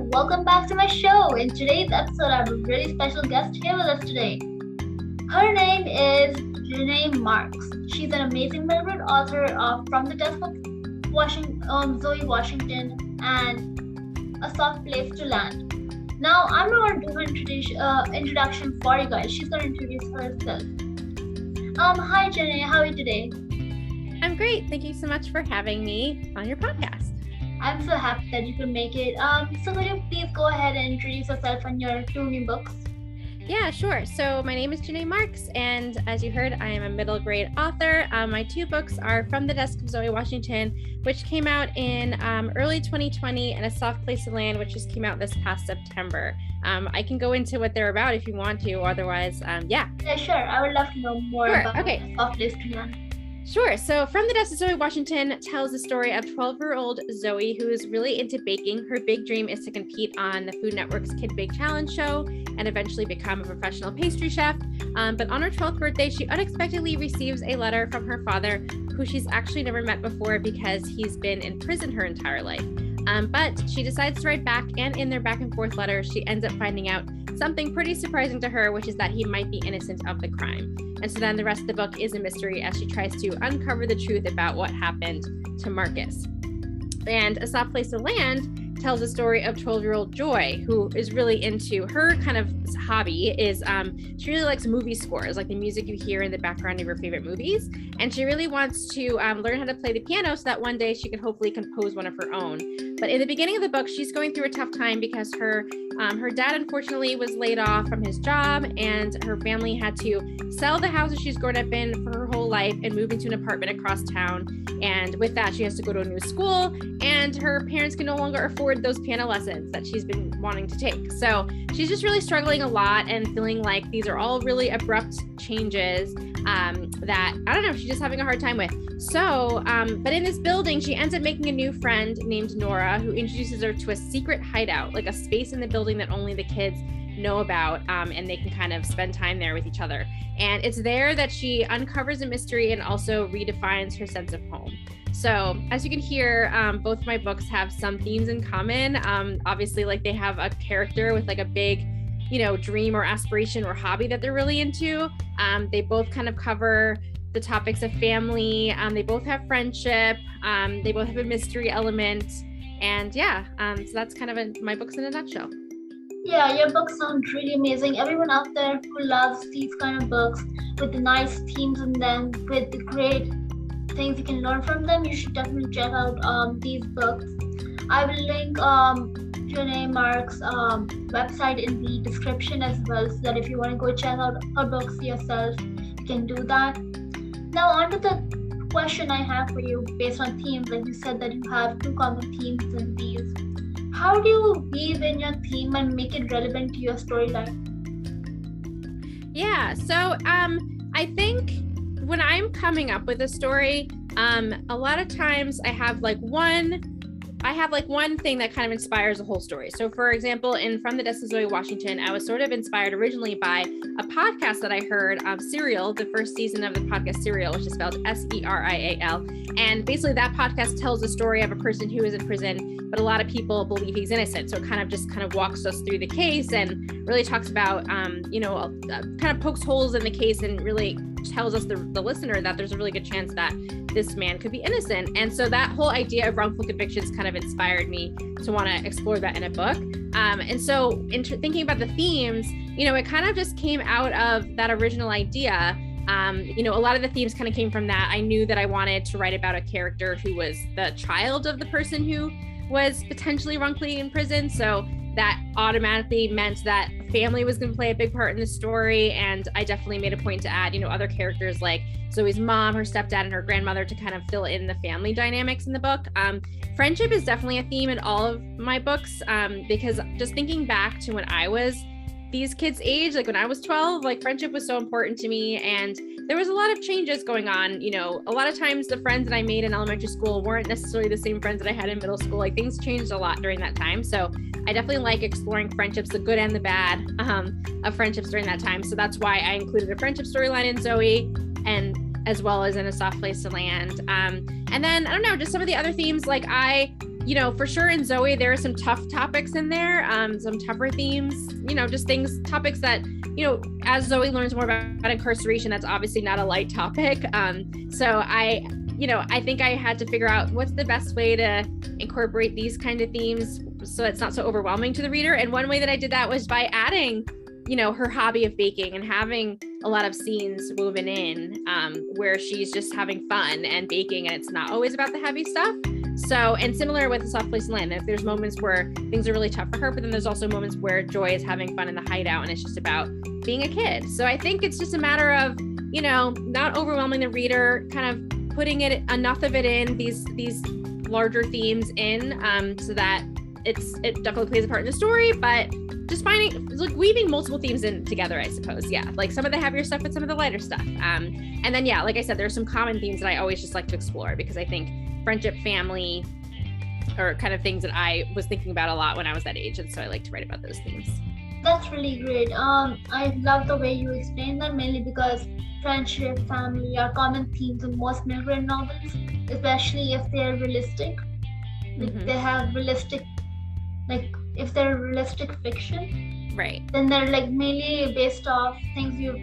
welcome back to my show. In today's episode, I have a really special guest here with us today. Her name is Janae Marks. She's an amazing memoir author of From the Desk of Zoe Washington and A Soft Place to Land. Now, I'm not going to do her introduction for you guys. She's going to introduce herself. Hi Janae, how are you today? I'm great. Thank you so much for having me on your podcast. I'm so happy that you could make it. So could you please go ahead and introduce yourself and your two new books? Yeah, sure. So my name is Janae Marks, and as you heard, I am a middle grade author. My two books are From the Desk of Zoe Washington, which came out in early 2020, and A Soft Place to Land, which just came out this past September. I can go into what they're about if you want to, otherwise, yeah. Yeah, sure. I would love to know more about A Soft Place to Land. Sure. So From the Desk of Zoe Washington tells the story of 12-year-old Zoe, who is really into baking. Her big dream is to compete on the Food Network's Kid Bake Challenge show and eventually become a professional pastry chef. But on her 12th birthday, she unexpectedly receives a letter from her father, who she's actually never met before because he's been in prison her entire life. But she decides to write back, and in their back and forth letter, she ends up finding out something pretty surprising to her, which is that he might be innocent of the crime. And so then the rest of the book is a mystery as she tries to uncover the truth about what happened to Marcus. And A Soft Place to Land tells the story of 12-year-old Joy, who is really into her kind of hobby is she really likes movie scores, like the music you hear in the background of your favorite movies. And she really wants to learn how to play the piano so that one day she can hopefully compose one of her own. But in the beginning of the book, she's going through a tough time because her dad unfortunately was laid off from his job, and her family had to sell the house that she's grown up in for her whole life and move into an apartment across town. And with that, she has to go to a new school, and her parents can no longer afford those piano lessons that she's been wanting to take. So she's just really struggling a lot and feeling like these are all really abrupt changes that, I don't know, she's just having a hard time with. So, but in this building, she ends up making a new friend named Nora, who introduces her to a secret hideout, like a space in the building that only the kids know about, and they can kind of spend time there with each other. And it's there that she uncovers a mystery and also redefines her sense of home. So as you can hear, both my books have some themes in common. Obviously, like they have a character with like a big, dream or aspiration or hobby that they're really into. They both kind of cover the topics of family. They both have friendship. They both have a mystery element. And yeah, so that's kind of my books in a nutshell. Yeah, your books sound really amazing. Everyone out there who loves these kind of books with the nice themes in them, with the great things you can learn from them, you should definitely check out these books. I will link Janae Marks' website in the description as well, so that if you want to go check out her books yourself, you can do that. Now on to the question I have for you based on themes. Like you said that you have two common themes in these. How do you weave in your theme and make it relevant to your storyline? Yeah, so I think when I'm coming up with a story, a lot of times I have one thing that kind of inspires the whole story. So for example, in From the Desk of Zoe Washington, I was sort of inspired originally by a podcast that I heard, Serial, the first season of the podcast Serial, which is spelled Serial. And basically that podcast tells the story of a person who is in prison, but a lot of people believe he's innocent. So it kind of walks us through the case and really talks about, kind of pokes holes in the case and really tells us, the listener, that there's a really good chance that this man could be innocent. And so that whole idea of wrongful convictions kind of inspired me to want to explore that in a book. And so thinking about the themes, it kind of just came out of that original idea. A lot of the themes kind of came from that. I knew that I wanted to write about a character who was the child of the person who was potentially wrongfully in prison. So that automatically meant that family was going to play a big part in the story. And I definitely made a point to add, other characters like Zoe's mom, her stepdad, and her grandmother to kind of fill in the family dynamics in the book. Friendship is definitely a theme in all of my books, because just thinking back to when I was these kids' age, like when I was 12, like friendship was so important to me. And there was a lot of changes going on. A lot of times the friends that I made in elementary school weren't necessarily the same friends that I had in middle school. Like things changed a lot during that time. So I definitely like exploring friendships, the good and the bad of friendships during that time. So that's why I included a friendship storyline in Zoe, and as well as in A Soft Place to Land. And then, I don't know, just some of the other themes, like I for sure in Zoe, there are some tough topics in there, some tougher themes, just topics that, as Zoe learns more about incarceration, that's obviously not a light topic. So I think I had to figure out what's the best way to incorporate these kind of themes so it's not so overwhelming to the reader. And one way that I did that was by adding, her hobby of baking and having a lot of scenes woven in where she's just having fun and baking, and it's not always about the heavy stuff. So, and similar with The Soft Place to Land, if there's moments where things are really tough for her, but then there's also moments where Joy is having fun in the hideout and it's just about being a kid. So I think it's just a matter of, not overwhelming the reader, kind of putting enough of it in, these larger themes in, so that it definitely plays a part in the story, but just weaving multiple themes in together, I suppose. Yeah. Like some of the heavier stuff and some of the lighter stuff. And then, yeah, like I said, there's some common themes that I always just like to explore, because I think friendship, family are kind of things that I was thinking about a lot when I was that age. And so I like to write about those themes. That's really great. I love the way you explain that, mainly because friendship, family are common themes in most middle grade novels, especially if they're realistic. Like they have realistic, like if they're realistic fiction, right? Then they're like mainly based off things you've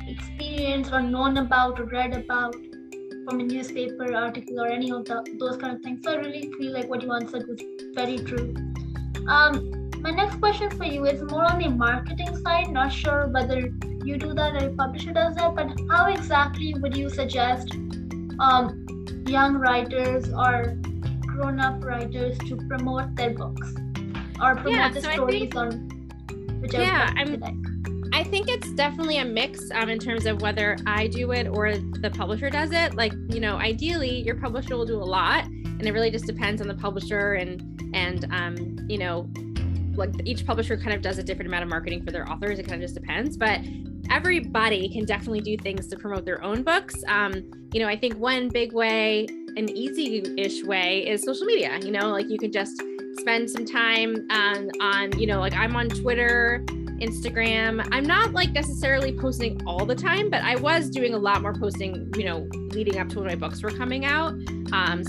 experienced or known about or read about from a newspaper article or any of those kind of things. So I really feel like what you answered was very true. My next question for you is more on the marketing side. Not sure whether you do that or your publisher does that, but how exactly would you suggest young writers or grown-up writers to promote their books or promote the stories on whichever platform they like? I think it's definitely a mix in terms of whether I do it or the publisher does it. Like, ideally your publisher will do a lot, and it really just depends on the publisher and like each publisher kind of does a different amount of marketing for their authors. It kind of just depends, but everybody can definitely do things to promote their own books. I think one big way, an easy-ish way, is social media. Like you can just spend some time on like I'm on Twitter, Instagram. I'm not like necessarily posting all the time, but I was doing a lot more posting, leading up to when my books were coming out.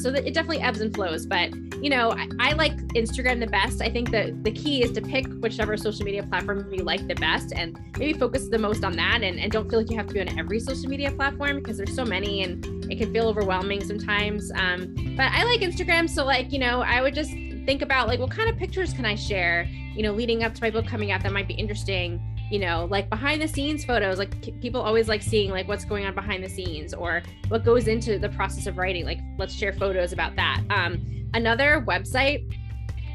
So that it definitely ebbs and flows, but I like Instagram the best. I think that the key is to pick whichever social media platform you like the best and maybe focus the most on that, and don't feel like you have to be on every social media platform, because there's so many and it can feel overwhelming sometimes. But I like Instagram. So like, I would just think about like, what kind of pictures can I share, leading up to my book coming out that might be interesting, like behind the scenes photos. Like people always like seeing like what's going on behind the scenes or what goes into the process of writing. Like let's share photos about that. Another website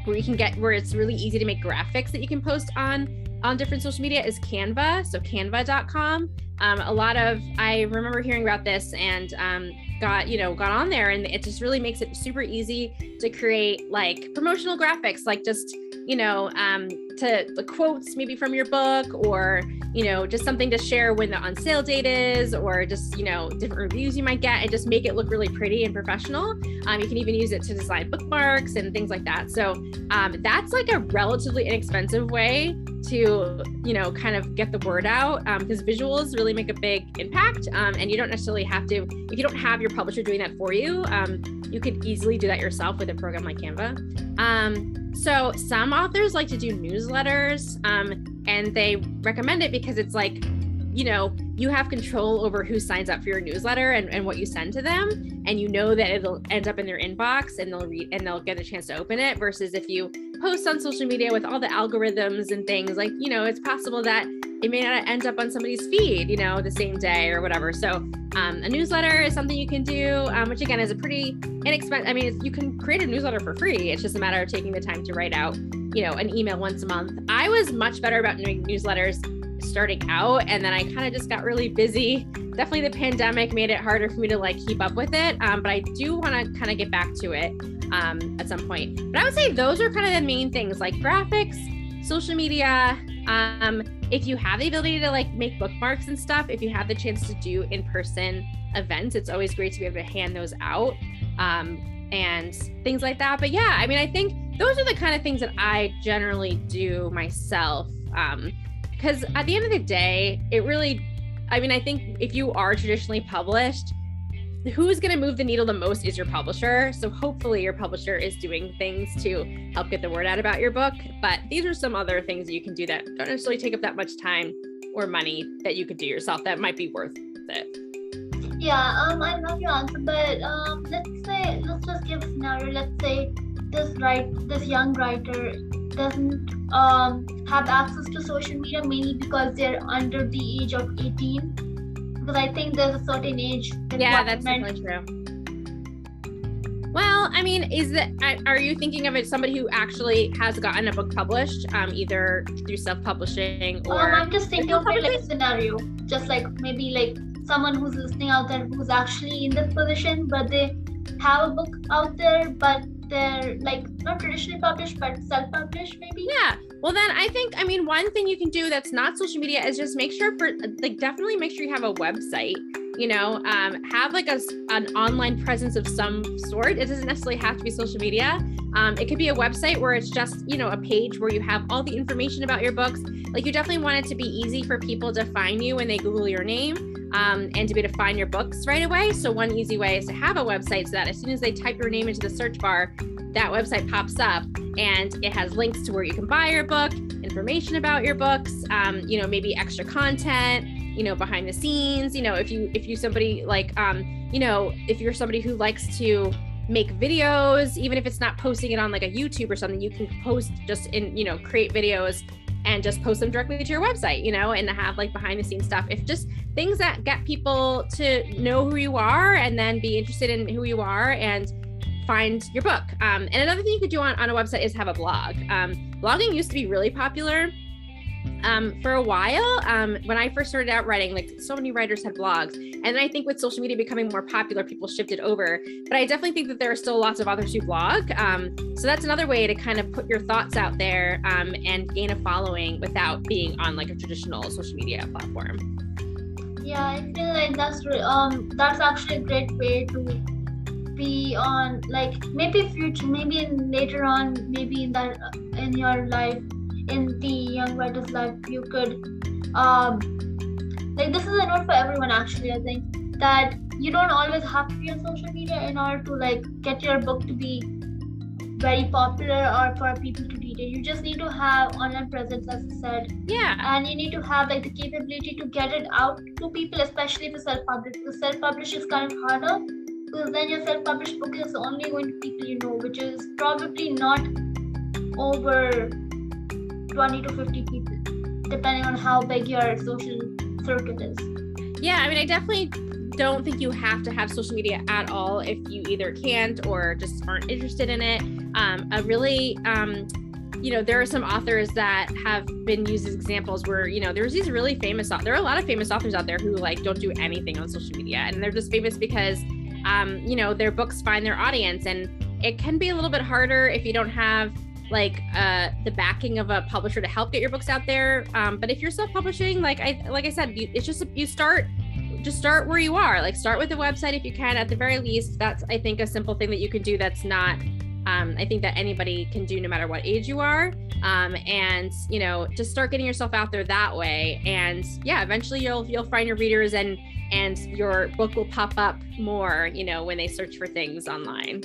where it's really easy to make graphics that you can post on different social media is Canva. So canva.com. I remember hearing about this and got on there, and it just really makes it super easy to create like promotional graphics, like just to the quotes maybe from your book, or just something to share when the on sale date is, or just different reviews you might get, and just make it look really pretty and professional. You can even use it to design bookmarks and things like that. So that's like a relatively inexpensive way to kind of get the word out, because visuals really make a big impact, and you don't necessarily have to, if you don't have your publisher doing that for you, you could easily do that yourself with a program like Canva. So some authors like to do newsletters, and they recommend it because it's like, you have control over who signs up for your newsletter and what you send to them, and that it'll end up in their inbox and they'll read and they'll get a chance to open it, versus if you post on social media with all the algorithms and things, like it's possible that it may not end up on somebody's feed the same day or whatever. So a newsletter is something you can do, which again is a pretty inexpensive, you can create a newsletter for free. It's just a matter of taking the time to write out an email once a month. I was much better about doing newsletters starting out, and then I kind of just got really busy. Definitely the pandemic made it harder for me to like keep up with it, but I do want to kind of get back to it at some point. But I would say those are kind of the main things, like graphics, social media. If you have the ability to like make bookmarks and stuff, if you have the chance to do in-person events, it's always great to be able to hand those out, and things like that. But yeah, I think those are the kind of things that I generally do myself, because at the end of the day, it really, I think if you are traditionally published, who's going to move the needle the most is your publisher. So hopefully your publisher is doing things to help get the word out about your book. But these are some other things you can do that don't necessarily take up that much time or money that you could do yourself that might be worth it. Yeah, I love your answer, but let's just give a scenario. Let's say this young writer doesn't have access to social media, mainly because they're under the age of 18. Because I think there's a certain age. Yeah, that's definitely true. Well, I mean, are you thinking of it somebody who actually has gotten a book published, either through self-publishing or? I'm just thinking of it like a scenario, just like maybe like someone who's listening out there who's actually in this position, but they have a book out there, but they're like not traditionally published, but self-published maybe. Yeah. Well, then I mean, one thing you can do that's not social media is just definitely make sure you have a website, have like an online presence of some sort. It doesn't necessarily have to be social media. It could be a website where it's just, a page where you have all the information about your books. Like, you definitely want it to be easy for people to find you when they Google your name, and to be able to find your books right away. So one easy way is to have a website so that as soon as they type your name into the search bar, that website pops up and it has links to where you can buy your book, information about your books, maybe extra content, behind the scenes, if you're somebody like, if you're somebody who likes to make videos, even if it's not posting it on like a YouTube or something, you can post just create videos and just post them directly to your website, and have like behind the scenes stuff. If just things that get people to know who you are and then be interested in who you are and find your book. And another thing you could do on a website is have a blog. Blogging used to be really popular for a while. When I first started out writing, like so many writers had blogs. And then I think with social media becoming more popular, people shifted over. But I definitely think that there are still lots of authors who blog. So that's another way to kind of put your thoughts out there and gain a following without being on like a traditional social media platform. Yeah, I feel like that's actually a great way to be on, like maybe later on, maybe in your life, in the young writer's life, you could like, this is a note for everyone actually. I think that you don't always have to be on social media in order to like get your book to be very popular or for people to read it. You just need to have online presence, as I said. Yeah. And you need to have like the capability to get it out to people, especially if you self-publish. Because self-publish is kind of harder, because then your self-published book is only going to people you know, which is probably not over 20 to 50 people, depending on how big your social circuit is. Yeah, I mean, I definitely don't think you have to have social media at all if you either can't or just aren't interested in it. There are some authors that have been used as examples where, there's these really famous, there are a lot of famous authors out there who like don't do anything on social media, and they're just famous because their books find their audience. And it can be a little bit harder if you don't have like the backing of a publisher to help get your books out there. But if you're self-publishing, like I said, it's just start where you are. Like, start with the website if you can, at the very least. That's, I think, a simple thing that you can do that's not, I think that anybody can do no matter what age you are. And just start getting yourself out there that way. And yeah, eventually you'll find your readers and your book will pop up more, when they search for things online.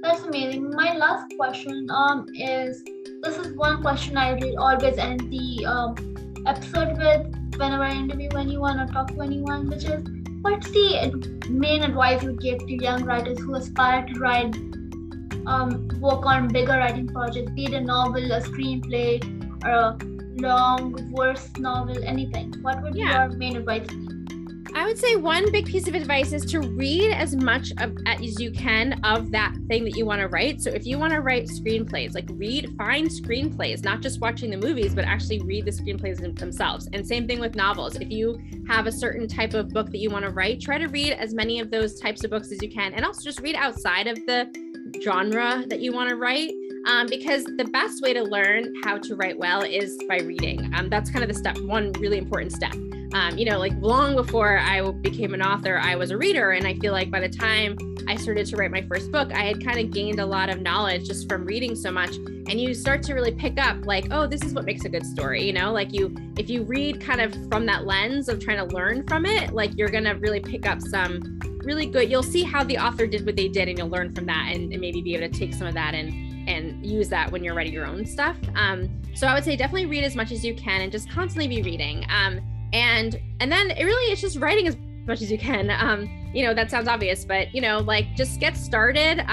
That's amazing. My last question is, this is one question I always end the episode with whenever I interview anyone or talk to anyone, which is, what's the main advice you give to young writers who aspire to write, work on bigger writing projects, be it a novel, a screenplay, or a long verse novel, anything? What would your main advice be? I would say one big piece of advice is to read as much as you can of that thing that you want to write. So if you want to write screenplays, like find screenplays, not just watching the movies, but actually read the screenplays themselves. And same thing with novels. If you have a certain type of book that you want to write, try to read as many of those types of books as you can. And also just read outside of the genre that you want to write. Because the best way to learn how to write well is by reading. That's kind of one really important step. Like long before I became an author, I was a reader. And I feel like by the time I started to write my first book, I had kind of gained a lot of knowledge just from reading so much. And you start to really pick up like, oh, this is what makes a good story. If you read kind of from that lens of trying to learn from it, like you're going to really pick up some really good. You'll see how the author did what they did, and you'll learn from that, and maybe be able to take some of that and use that when you're writing your own stuff. So I would say definitely read as much as you can and just constantly be reading. And then it really is just writing as much as you can. That sounds obvious, but just get started.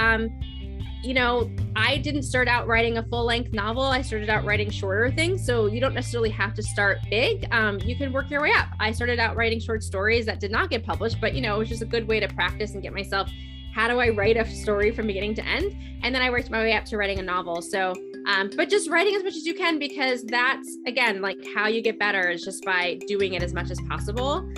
I didn't start out writing a full-length novel. I started out writing shorter things. So you don't necessarily have to start big. You can work your way up. I started out writing short stories that did not get published, but it was just a good way to practice and get myself, how do I write a story from beginning to end? And then I worked my way up to writing a novel. So, but just writing as much as you can, because that's, again, like how you get better is just by doing it as much as possible.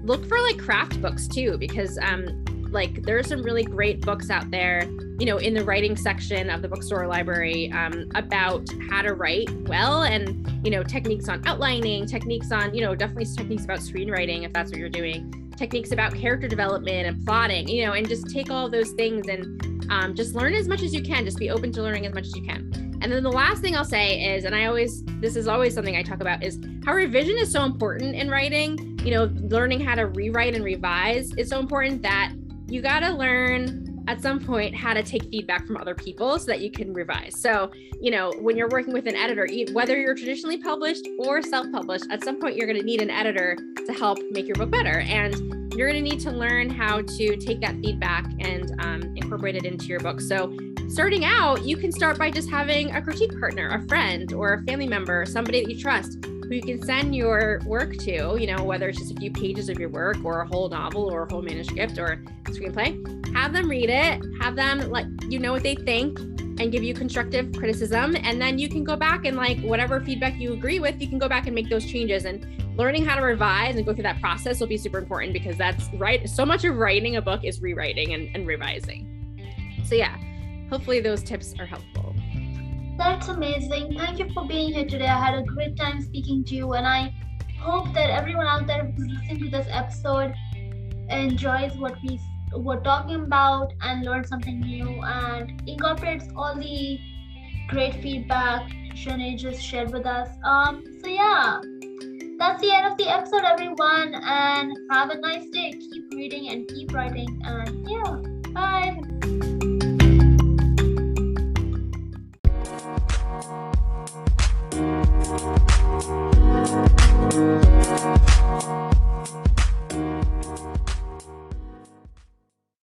Look for like craft books too, because there are some really great books out there, in the writing section of the bookstore library, about how to write well, and, techniques on outlining, techniques on, definitely techniques about screenwriting, if that's what you're doing, techniques about character development and plotting, and just take all those things and just learn as much as you can. Just be open to learning as much as you can. And then the last thing I'll say is, and this is always something I talk about, is how revision is so important in writing. Learning how to rewrite and revise is so important, that you got to learn at some point how to take feedback from other people so that you can revise. So, when you're working with an editor, whether you're traditionally published or self-published, at some point you're going to need an editor to help make your book better. And you're going to need to learn how to take that feedback and incorporate it into your book. So starting out, you can start by just having a critique partner, a friend or a family member, somebody that you trust, who you can send your work to, whether it's just a few pages of your work or a whole novel or a whole manuscript or a screenplay. Have them read it, have them let you know what they think and give you constructive criticism. And then you can go back and whatever feedback you agree with, you can go back and make those changes. And learning how to revise and go through that process will be super important, because that's right. So much of writing a book is rewriting and revising. So yeah, hopefully those tips are helpful. That's amazing. Thank you for being here today. I had a great time speaking to you, and I hope that everyone out there who's listening to this episode enjoys what we're talking about and learns something new and incorporates all the great feedback Janae just shared with us. So yeah, that's the end of the episode, everyone, and have a nice day. Keep reading and keep writing, and yeah.